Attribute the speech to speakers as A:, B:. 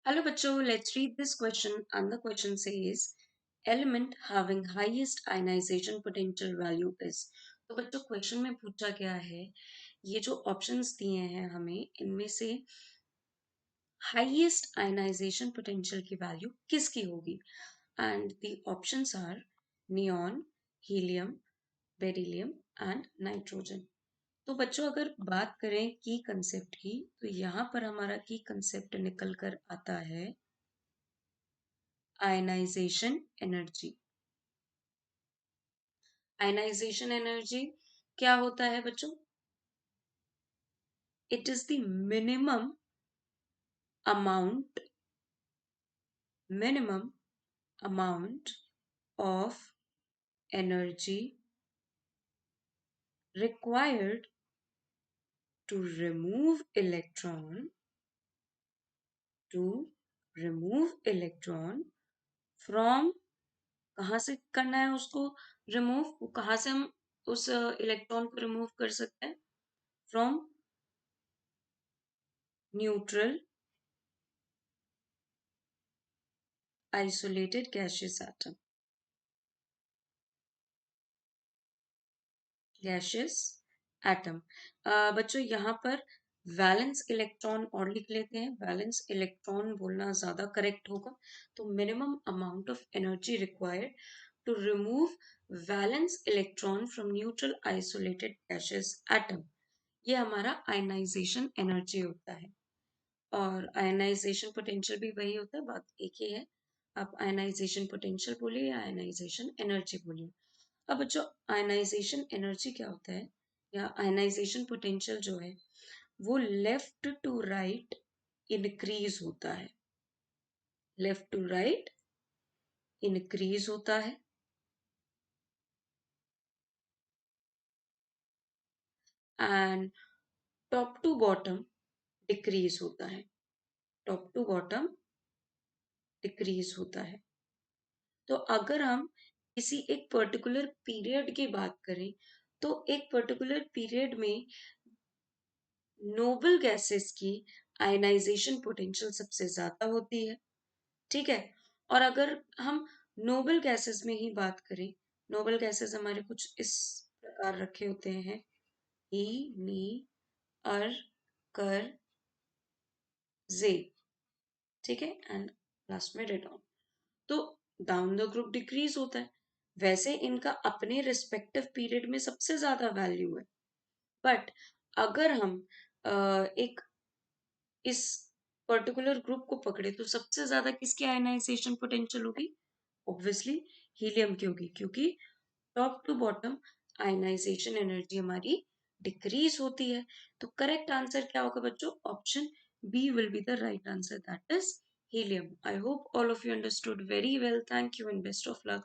A: Hello bachcho, let's read this question and the question says element having highest ionization potential value is। तो बच्चों question में पूछा गया है ये जो ऑप्शंस दिए हैं हमें इनमें से हाईएस्ट आयनाइजेशन पोटेंशियल की वैल्यू किसकी होगी and the options are neon, helium, beryllium and nitrogen. तो बच्चों अगर बात करें की कंसेप्ट की तो यहाँ पर हमारा की कंसेप्ट निकल कर आता है आयनाइजेशन एनर्जी। आयनाइजेशन एनर्जी क्या होता है बच्चों? It is the minimum amount minimum amount of energy required to remove electron from कहाँ से करना है उसको रिमूव, कहाँ से हम उस इलेक्ट्रॉन को रिमूव कर सकते हैं? From neutral isolated gaseous atom. Gaseous atom. बच्चों यहाँ पर वैलेंस इलेक्ट्रॉन और लिख लेते हैं, वैलेंस इलेक्ट्रॉन बोलना ज्यादा करेक्ट होगा। तो minimum amount of energy required to remove valence electron from neutral isolated gaseous atom, ये हमारा आयनाइजेशन एनर्जी होता है। और आयनाइजेशन पोटेंशियल भी वही होता है, बात एक ही है। आप आयनाइजेशन पोटेंशियल बोलिए या आयनाइजेशन एनर्जी बोलिए। अब बच्चों आयनाइजेशन एनर्जी क्या होता है या आयनाइजेशन पोटेंशियल जो है वो लेफ्ट टू राइट इंक्रीज होता है। लेफ्ट टू राइट इंक्रीज होता है and top to bottom decrease होता है। टॉप टू बॉटम डिक्रीज होता है। तो अगर हम किसी एक पर्टिकुलर पीरियड की बात करें तो एक पर्टिकुलर पीरियड में नोबल गैसेस की आयनाइजेशन पोटेंशियल सबसे ज्यादा होती है, ठीक है। और अगर हम नोबल गैसेस में ही बात करें, नोबल गैसेस हमारे कुछ इस प्रकार रखे होते हैं, ई, नी, अर, कर, जे, ठीक है, एंड लास्ट में रेडॉन। तो डाउन द ग्रुप डिक्रीज होता है। वैसे इनका अपने रिस्पेक्टिव पीरियड में सबसे ज्यादा वैल्यू है, बट अगर हम एक इस पर्टिकुलर ग्रुप को पकड़े तो सबसे ज्यादा किसकी आयनाइजेशन पोटेंशियल होगी? ऑब्वियसली हीलियम की होगी, क्योंकि top to bottom ionization energy हमारी डिक्रीज होती है। तो करेक्ट आंसर क्या होगा बच्चों? Option B will be the right answer, that is helium. I hope all of you understood very well. Thank you and best of luck.